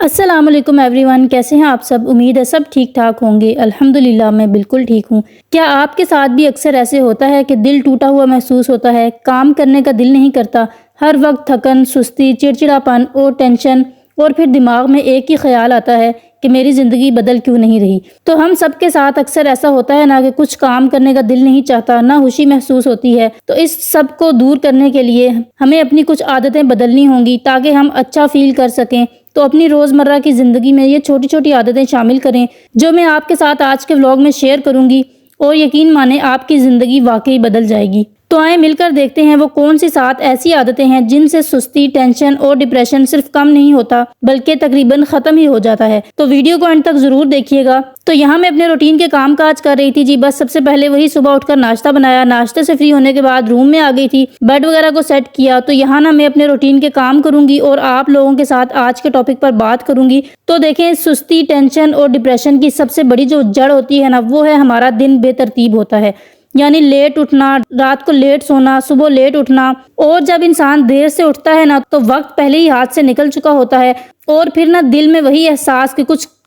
السلام علیکم every one, کیسے ہیں آپ سب؟ امید ہے سب ٹھیک ٹھاک ہوں گے۔ الحمدللہ میں بالکل ٹھیک ہوں۔ کیا آپ کے ساتھ بھی اکثر ایسے ہوتا ہے کہ دل ٹوٹا ہوا محسوس ہوتا ہے، کام کرنے کا دل نہیں کرتا، ہر وقت تھکن، سستی، چڑچڑاپن اور ٹینشن، اور پھر دماغ میں ایک ہی خیال آتا ہے کہ میری زندگی بدل کیوں نہیں رہی؟ تو ہم سب کے ساتھ اکثر ایسا ہوتا ہے نا کہ کچھ کام کرنے کا دل نہیں چاہتا، نہ خوشی محسوس ہوتی ہے۔ تو اس سب کو دور کرنے کے لیے ہمیں اپنی کچھ عادتیں بدلنی ہوں گی تاکہ ہم اچھا فیل کر سکیں۔ تو اپنی روزمرہ کی زندگی میں یہ چھوٹی چھوٹی عادتیں شامل کریں جو میں آپ کے ساتھ آج کے ولاگ میں شیئر کروں گی، اور یقین مانیں آپ کی زندگی واقعی بدل جائے گی۔ تو آئیں مل کر دیکھتے ہیں وہ کون سی 7 ایسی عادتیں ہیں جن سے سستی، ٹینشن اور ڈپریشن صرف کم نہیں ہوتا بلکہ تقریباً ختم ہی ہو جاتا ہے۔ تو ویڈیو کو اینڈ تک ضرور دیکھیے گا۔ تو یہاں میں اپنے روٹین کے کام کاج کر رہی تھی بس سب سے پہلے وہی صبح اٹھ کر ناشتہ بنایا، ناشتے سے فری ہونے کے بعد روم میں آ گئی تھی، بیڈ وغیرہ کو سیٹ کیا۔ تو یہاں نا میں اپنے روٹین کے کام کروں گی اور آپ لوگوں کے ساتھ آج کے ٹاپک پر بات کروں گی۔ تو دیکھیں، سستی، ٹینشن اور ڈپریشن کی سب سے بڑی جو جڑ ہوتی ہے نا، وہ ہے ہمارا دن بے ترتیب ہوتا ہے، یعنی لیٹ اٹھنا، رات کو لیٹ سونا، صبح لیٹ اٹھنا۔ اور جب انسان دیر سے اٹھتا ہے نا تو وقت پہلے ہی ہاتھ سے نکل چکا ہوتا ہے، اور پھر نا دل میں وہی احساس کہ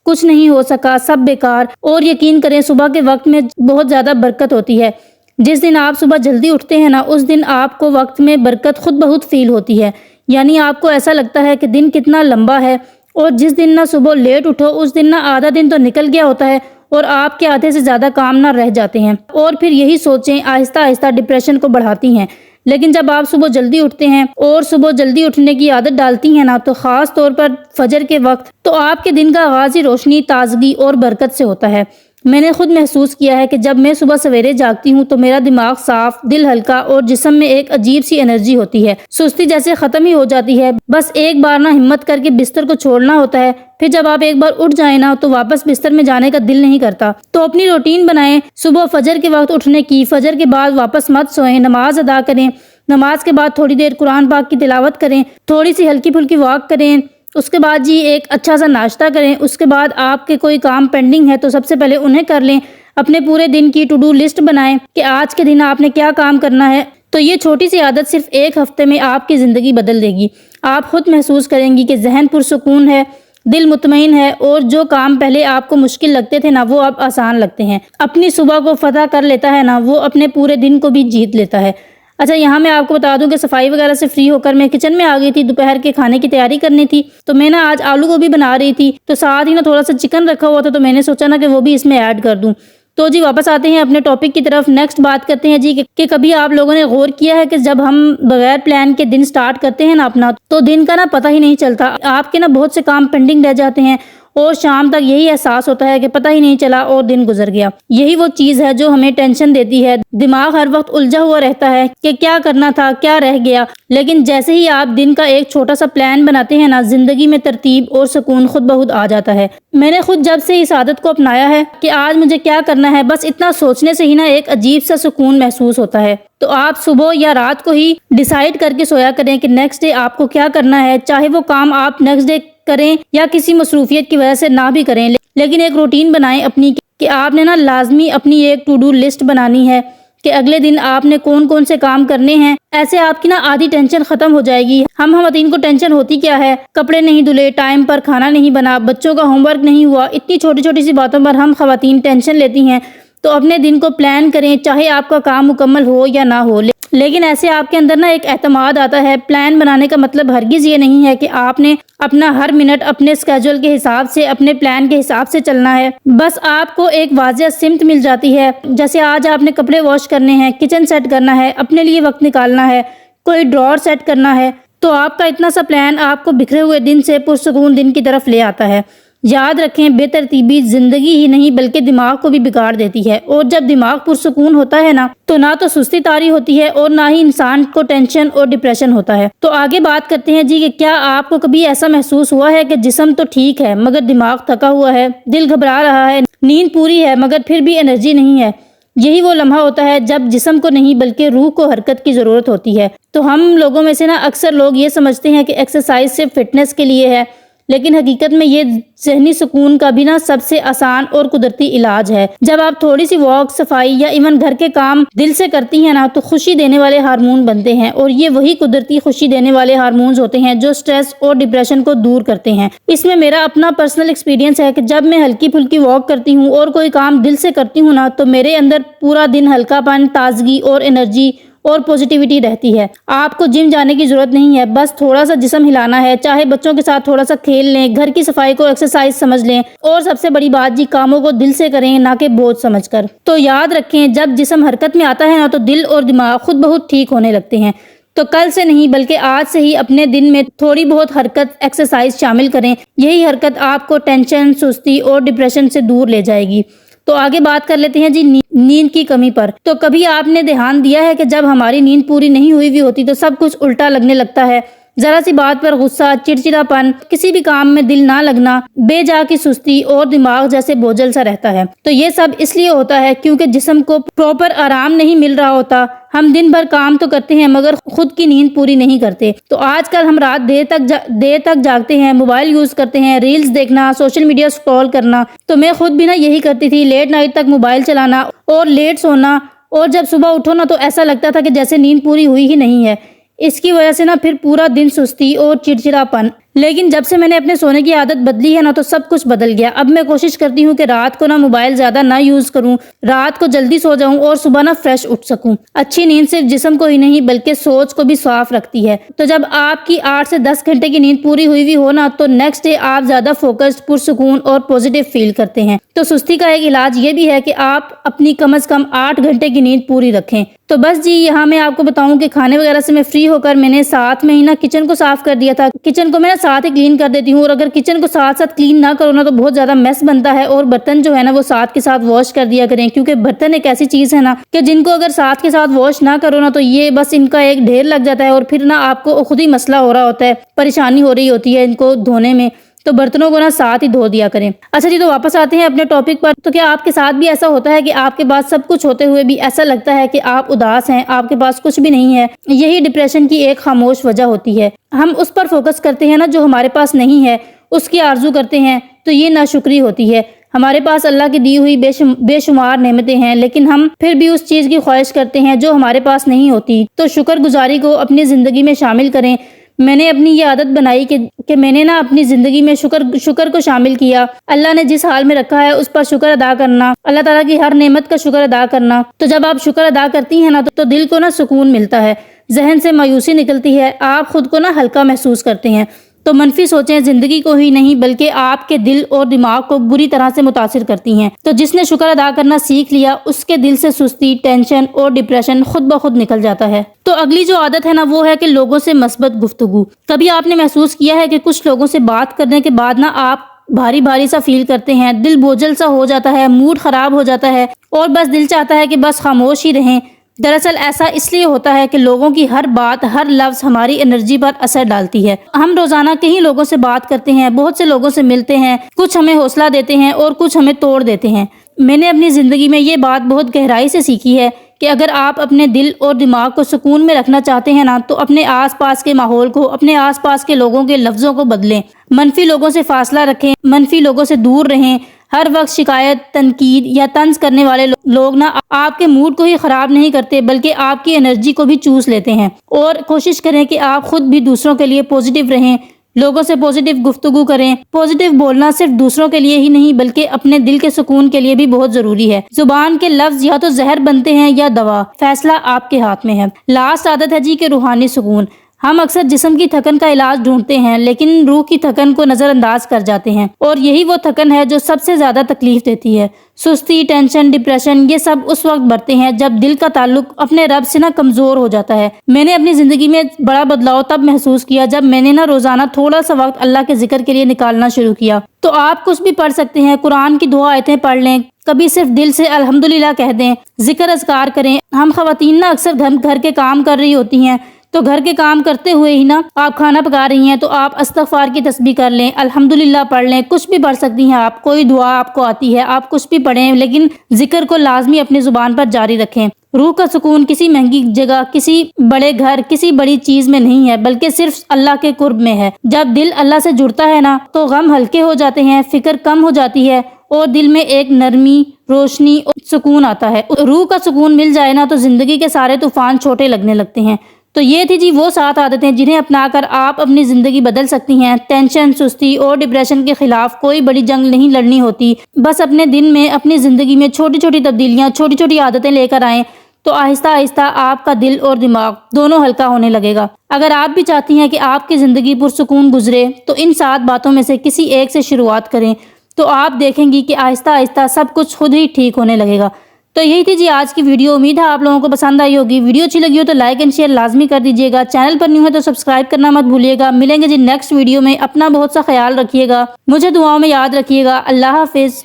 کچھ نہیں ہو سکا، سب بیکار۔ اور یقین کریں صبح کے وقت میں بہت زیادہ برکت ہوتی ہے۔ جس دن آپ صبح جلدی اٹھتے ہیں نا، اس دن آپ کو وقت میں برکت خود بخود فیل ہوتی ہے، یعنی آپ کو ایسا لگتا ہے کہ دن کتنا لمبا ہے۔ اور جس دن نہ صبح لیٹ اٹھو، اس دن نہ آدھا دن تو نکل گیا ہوتا ہے اور آپ کے آدھے سے زیادہ کام نہ رہ جاتے ہیں، اور پھر یہی سوچیں آہستہ آہستہ ڈپریشن کو بڑھاتی ہیں۔ لیکن جب آپ صبح جلدی اٹھتے ہیں اور صبح جلدی اٹھنے کی عادت ڈالتی ہیں نا، تو خاص طور پر فجر کے وقت، تو آپ کے دن کا آغاز ہی روشنی، تازگی اور برکت سے ہوتا ہے۔ میں نے خود محسوس کیا ہے کہ جب میں صبح سویرے جاگتی ہوں تو میرا دماغ صاف، دل ہلکا اور جسم میں ایک عجیب سی انرجی ہوتی ہے، سستی جیسے ختم ہی ہو جاتی ہے۔ بس ایک بار نہ ہمت کر کے بستر کو چھوڑنا ہوتا ہے، پھر جب آپ ایک بار اٹھ جائیں نا تو واپس بستر میں جانے کا دل نہیں کرتا۔ تو اپنی روٹین بنائیں صبح فجر کے وقت اٹھنے کی، فجر کے بعد واپس مت سوئیں، نماز ادا کریں، نماز کے بعد تھوڑی دیر قرآن پاک کی تلاوت کریں، تھوڑی سی ہلکی پھلکی واک کریں، اس کے بعد ایک اچھا سا ناشتہ کریں۔ اس کے بعد آپ کے کوئی کام پینڈنگ ہے تو سب سے پہلے انہیں کر لیں، اپنے پورے دن کی ٹو ڈو لسٹ بنائیں کہ آج کے دن آپ نے کیا کام کرنا ہے۔ تو یہ چھوٹی سی عادت صرف ایک ہفتے میں آپ کی زندگی بدل دے گی۔ آپ خود محسوس کریں گی کہ ذہن پرسکون ہے، دل مطمئن ہے، اور جو کام پہلے آپ کو مشکل لگتے تھے نا، وہ اب آسان لگتے ہیں۔ اپنی صبح کو فتح کر لیتا ہے نا، وہ اپنے پورے دن کو بھی جیت لیتا ہے۔ اچھا، یہاں میں آپ کو بتا دوں کہ صفائی وغیرہ سے فری ہو کر میں کچن میں آ گئی تھی، دوپہر کے کھانے کی تیاری کرنی تھی۔ تو میں نا آج آلو گوبھی بنا رہی تھی، تو ساتھ ہی نا تھوڑا سا چکن رکھا ہوا تھا، تو میں نے سوچا نا کہ وہ بھی اس میں ایڈ کر دوں۔ تو جی واپس آتے ہیں اپنے ٹاپک کی طرف۔ نیکسٹ بات کرتے ہیں جی کہ کبھی آپ لوگوں نے غور کیا ہے کہ جب ہم بغیر پلان کے دن سٹارٹ کرتے ہیں نا اپنا، تو دن کا نا پتہ ہی نہیں چلتا، آپ کے نا بہت سے کام پینڈنگ رہ جاتے ہیں، اور شام تک یہی احساس ہوتا ہے کہ پتہ ہی نہیں چلا اور دن گزر گیا۔ یہی وہ چیز ہے جو ہمیں ٹینشن دیتی ہے، دماغ ہر وقت الجھا ہوا رہتا ہے کہ کیا کرنا تھا، کیا رہ گیا۔ لیکن جیسے ہی آپ دن کا ایک چھوٹا سا پلان بناتے ہیں نا، زندگی میں ترتیب اور سکون خود بخود آ جاتا ہے۔ میں نے خود جب سے اس عادت کو اپنایا ہے کہ آج مجھے کیا کرنا ہے، بس اتنا سوچنے سے ہی نا ایک عجیب سا سکون محسوس ہوتا ہے۔ تو آپ صبح یا رات کو ہی ڈیسائیڈ کر کے سویا کریں کہ نیکسٹ ڈے آپ کو کیا کرنا ہے، چاہے وہ کام آپ نیکسٹ ڈے کریں یا کسی مصروفیت کی وجہ سے نہ بھی کریں، لیکن ایک روٹین بنائیں اپنی کہ آپ نے نا لازمی اپنی ایک ٹو ڈو لسٹ بنانی ہے کہ اگلے دن آپ نے کون سے کام کرنے ہیں۔ ایسے آپ کی نا آدھی ٹینشن ختم ہو جائے گی۔ ہم خواتین کو ٹینشن ہوتی کیا ہے؟ کپڑے نہیں دھلے، ٹائم پر کھانا نہیں بنا، بچوں کا ہوم ورک نہیں ہوا، اتنی چھوٹی چھوٹی سی باتوں پر ہم خواتین ٹینشن لیتی ہیں۔ تو اپنے دن کو پلان کریں، چاہے آپ کا کام مکمل ہو یا نہ ہو، لیکن ایسے آپ کے اندر نا ایک اعتماد آتا ہے۔ پلان بنانے کا مطلب ہرگز یہ نہیں ہے کہ آپ نے اپنا ہر منٹ اپنے اسکیجول کے حساب سے، اپنے پلان کے حساب سے چلنا ہے۔ بس آپ کو ایک واضح سمت مل جاتی ہے، جیسے آج آپ نے کپڑے واش کرنے ہیں، کچن سیٹ کرنا ہے، اپنے لیے وقت نکالنا ہے، کوئی ڈراور سیٹ کرنا ہے، تو آپ کا اتنا سا پلان آپ کو بکھرے ہوئے دن سے پرسکون دن کی طرف لے آتا ہے۔ یاد رکھیں، بے ترتیبی زندگی ہی نہیں بلکہ دماغ کو بھی بگاڑ دیتی ہے، اور جب دماغ پرسکون ہوتا ہے نا، تو نہ تو سستی طاری ہوتی ہے اور نہ ہی انسان کو ٹینشن اور ڈپریشن ہوتا ہے۔ تو آگے بات کرتے ہیں جی کہ کیا آپ کو کبھی ایسا محسوس ہوا ہے کہ جسم تو ٹھیک ہے مگر دماغ تھکا ہوا ہے، دل گھبرا رہا ہے، نیند پوری ہے مگر پھر بھی انرجی نہیں ہے؟ یہی وہ لمحہ ہوتا ہے جب جسم کو نہیں بلکہ روح کو حرکت کی ضرورت ہوتی ہے۔ تو ہم لوگوں میں سے نا اکثر لوگ یہ سمجھتے ہیں کہ ایکسرسائز صرف فٹنس کے لیے ہے، لیکن حقیقت میں یہ ذہنی سکون کا بھی سب سے آسان اور قدرتی علاج ہے۔ جب آپ تھوڑی سی واک، صفائی یا ایون گھر کے کام دل سے کرتی ہیں تو خوشی دینے والے ہارمون بنتے ہیں، اور یہ وہی قدرتی خوشی دینے والے ہارمونز ہوتے ہیں جو سٹریس اور ڈپریشن کو دور کرتے ہیں۔ اس میں میرا اپنا پرسنل ایکسپیرینس ہے کہ جب میں ہلکی پھلکی واک کرتی ہوں اور کوئی کام دل سے کرتی ہوں تو میرے اندر پورا دن ہلکا پن، تازگی اور انرجی اور پوزیٹیوٹی رہتی ہے۔ آپ کو جم جانے کی ضرورت نہیں ہے، بس تھوڑا سا جسم ہلانا ہے، چاہے بچوں کے ساتھ تھوڑا سا کھیل لیں، گھر کی صفائی کو ایکسرسائز سمجھ لیں، اور سب سے بڑی بات کاموں کو دل سے کریں نہ کہ بوجھ سمجھ کر۔ تو یاد رکھیں، جب جسم حرکت میں آتا ہے تو دل اور دماغ خود بخود ٹھیک ہونے لگتے ہیں۔ تو کل سے نہیں بلکہ آج سے ہی اپنے دن میں تھوڑی بہت حرکت، ایکسرسائز شامل کریں۔ یہی حرکت آپ کو ٹینشن، سستی اور ڈپریشن سے دور لے جائے گی۔ تو آگے بات کر لیتے ہیں نیند کی کمی پر۔ تو کبھی آپ نے دھیان دیا ہے کہ جب ہماری نیند پوری نہیں ہوئی ہوتی تو سب کچھ الٹا لگنے لگتا ہے؟ ذرا سی بات پر غصہ، چڑچڑا پن، کسی بھی کام میں دل نہ لگنا، بے جا کی سستی اور دماغ جیسے بوجھل سا رہتا ہے۔ تو یہ سب اس لیے ہوتا ہے کیونکہ جسم کو پراپر آرام نہیں مل رہا ہوتا۔ ہم دن بھر کام تو کرتے ہیں مگر خود کی نیند پوری نہیں کرتے۔ تو آج کل ہم رات دیر تک جاگتے ہیں، موبائل یوز کرتے ہیں، ریلز دیکھنا، سوشل میڈیا سکرول کرنا۔ تو میں خود بھی یہی کرتی تھی، لیٹ نائٹ تک موبائل چلانا اور لیٹ سونا، اور جب صبح اٹھو تو ایسا لگتا تھا کہ جیسے نیند پوری ہوئی ہی نہیں ہے۔ اس کی وجہ سے پھر پورا دن سستی اور چڑچڑا پن۔ لیکن جب سے میں نے اپنے سونے کی عادت بدلی ہے تو سب کچھ بدل گیا۔ اب میں کوشش کرتی ہوں کہ رات کو موبائل زیادہ نہ یوز کروں، رات کو جلدی سو جاؤں اور صبح فریش اٹھ سکوں۔ اچھی نیند صرف جسم کو ہی نہیں بلکہ سوچ کو بھی صاف رکھتی ہے۔ تو جب آپ کی 8 سے 10 گھنٹے کی نیند پوری ہوئی ہو تو نیکسٹ ڈے آپ زیادہ فوکسڈ، پرسکون اور پوزیٹیو فیل کرتے ہیں۔ تو سستی کا ایک علاج یہ بھی ہے کہ آپ اپنی کم از کم 8 گھنٹے کی نیند پوری رکھیں۔ تو بس یہاں میں آپ کو بتاؤں کہ کھانے وغیرہ سے میں فری ہو کر میں نے ساتھ میں ہی کچن کو صاف کر دیا تھا۔ کچن کو میں ساتھ ہی کلین کر دیتی ہوں، اور اگر کچن کو ساتھ کلین نہ کرو تو بہت زیادہ میس بنتا ہے، اور برتن جو ہے وہ ساتھ کے ساتھ واش کر دیا کریں، کیونکہ برتن ایک ایسی چیز ہے کہ جن کو اگر ساتھ کے ساتھ واش نہ کرو تو یہ بس ان کا ایک ڈھیر لگ جاتا ہے، اور پھر آپ کو خود ہی مسئلہ ہو رہا ہوتا ہے، پریشانی ہو رہی ہوتی ہے ان کو دھونے میں۔ تو برتنوں کو ساتھ ہی دھو دیا کریں۔ اچھا تو واپس آتے ہیں اپنے ٹاپک پر۔ تو کیا آپ کے ساتھ بھی ایسا ہوتا ہے کہ آپ کے پاس سب کچھ ہوتے ہوئے بھی ایسا لگتا ہے کہ آپ اداس ہیں، آپ کے پاس کچھ بھی نہیں ہے؟ یہی ڈپریشن کی ایک خاموش وجہ ہوتی ہے۔ ہم اس پر فوکس کرتے ہیں جو ہمارے پاس نہیں ہے، اس کی آرزو کرتے ہیں، تو یہ ناشکری ہوتی ہے۔ ہمارے پاس اللہ کی دی ہوئی بے شمار نعمتیں ہیں، لیکن ہم پھر بھی اس چیز کی خواہش کرتے ہیں جو ہمارے پاس نہیں ہوتی۔ تو شکر گزاری کو اپنی زندگی میں شامل کریں۔ میں نے اپنی یہ عادت بنائی کہ میں نے اپنی زندگی میں شکر کو شامل کیا۔ اللہ نے جس حال میں رکھا ہے اس پر شکر ادا کرنا، اللہ تعالیٰ کی ہر نعمت کا شکر ادا کرنا۔ تو جب آپ شکر ادا کرتی ہیں تو دل کو سکون ملتا ہے، ذہن سے مایوسی نکلتی ہے، آپ خود کو ہلکا محسوس کرتے ہیں۔ تو منفی سوچیں زندگی کو ہی نہیں بلکہ آپ کے دل اور دماغ کو بری طرح سے متاثر کرتی ہیں۔ تو جس نے شکر ادا کرنا سیکھ لیا اس کے دل سے سستی، ٹینشن اور ڈپریشن خود بخود نکل جاتا ہے۔ تو اگلی جو عادت ہے وہ ہے کہ لوگوں سے مثبت گفتگو۔ کبھی آپ نے محسوس کیا ہے کہ کچھ لوگوں سے بات کرنے کے بعد آپ بھاری بھاری سا فیل کرتے ہیں، دل بوجھل سا ہو جاتا ہے، موڈ خراب ہو جاتا ہے، اور بس دل چاہتا ہے کہ بس خاموش ہی رہیں؟ دراصل ایسا اس لیے ہوتا ہے کہ لوگوں کی ہر بات، ہر لفظ ہماری انرجی پر اثر ڈالتی ہے۔ ہم روزانہ کئی لوگوں سے بات کرتے ہیں، بہت سے لوگوں سے ملتے ہیں، کچھ ہمیں حوصلہ دیتے ہیں اور کچھ ہمیں توڑ دیتے ہیں۔ میں نے اپنی زندگی میں یہ بات بہت گہرائی سے سیکھی ہے کہ اگر آپ اپنے دل اور دماغ کو سکون میں رکھنا چاہتے ہیں تو اپنے آس پاس کے ماحول کو، اپنے آس پاس کے لوگوں کے لفظوں کو بدلیں، منفی لوگوں سے فاصلہ رکھیں، منفی لوگوں سے دور رہیں۔ ہر وقت شکایت، تنقید یا طنز کرنے والے لوگ آپ کے موڈ کو ہی خراب نہیں کرتے بلکہ آپ کی انرجی کو بھی چوس لیتے ہیں۔ اور کوشش کریں کہ آپ خود بھی دوسروں کے لیے پوزیٹیو رہیں، لوگوں سے پوزیٹیو گفتگو کریں۔ پوزیٹیو بولنا صرف دوسروں کے لیے ہی نہیں بلکہ اپنے دل کے سکون کے لیے بھی بہت ضروری ہے۔ زبان کے لفظ یا تو زہر بنتے ہیں یا دوا، فیصلہ آپ کے ہاتھ میں ہے۔ لاسٹ عادت ہے کہ روحانی سکون۔ ہم اکثر جسم کی تھکن کا علاج ڈھونڈتے ہیں لیکن روح کی تھکن کو نظر انداز کر جاتے ہیں، اور یہی وہ تھکن ہے جو سب سے زیادہ تکلیف دیتی ہے۔ سستی، ٹینشن، ڈپریشن یہ سب اس وقت بڑھتے ہیں جب دل کا تعلق اپنے رب سے کمزور ہو جاتا ہے۔ میں نے اپنی زندگی میں بڑا بدلاؤ تب محسوس کیا جب میں نے روزانہ تھوڑا سا وقت اللہ کے ذکر کے لیے نکالنا شروع کیا۔ تو آپ کچھ بھی پڑھ سکتے ہیں، قرآن کی 2 آیتیں پڑھ لیں، کبھی صرف دل سے الحمدللہ کہہ دیں، ذکر اذکار کریں۔ ہم خواتین اکثر گھر کے کام کر رہی ہوتی ہیں تو گھر کے کام کرتے ہوئے ہی نا آپ کھانا پکا رہی ہیں تو آپ استغفار کی تسبیح کر لیں، الحمدللہ پڑھ لیں، کچھ بھی پڑھ سکتی ہیں آپ، کوئی دعا آپ کو آتی ہے آپ کچھ بھی پڑھیں، لیکن ذکر کو لازمی اپنی زبان پر جاری رکھیں۔ روح کا سکون کسی مہنگی جگہ، کسی بڑے گھر، کسی بڑی چیز میں نہیں ہے، بلکہ صرف اللہ کے قرب میں ہے۔ جب دل اللہ سے جڑتا ہے نا تو غم ہلکے ہو جاتے ہیں، فکر کم ہو جاتی ہے اور دل میں ایک نرمی، روشنی اور سکون آتا ہے۔ روح کا سکون مل جائے نا تو زندگی کے سارے طوفان چھوٹے لگنے لگتے ہیں۔ تو یہ تھی جی وہ 7 عادتیں جنہیں اپنا کر آپ اپنی زندگی بدل سکتی ہیں۔ ٹینشن، سستی اور ڈپریشن کے خلاف کوئی بڑی جنگ نہیں لڑنی ہوتی، بس اپنے دن میں، اپنی زندگی میں چھوٹی چھوٹی تبدیلیاں، چھوٹی چھوٹی عادتیں لے کر آئیں تو آہستہ آہستہ آپ کا دل اور دماغ دونوں ہلکا ہونے لگے گا۔ اگر آپ بھی چاہتی ہیں کہ آپ کی زندگی پرسکون گزرے تو ان 7 باتوں میں سے کسی ایک سے شروعات کریں تو آپ دیکھیں گی کہ آہستہ آہستہ سب کچھ خود ہی ٹھیک ہونے لگے گا۔ تو یہی تھی جی آج کی ویڈیو، امید ہے آپ لوگوں کو پسند آئی ہوگی۔ ویڈیو اچھی لگی ہو تو لائک اینڈ شیئر لازمی کر دیجیے گا، چینل پر نیو ہے تو سبسکرائب کرنا مت بھولیے گا۔ ملیں گے جی نیکسٹ ویڈیو میں، اپنا بہت سا خیال رکھیے گا، مجھے دعاؤں میں یاد رکھیے گا۔ اللہ حافظ۔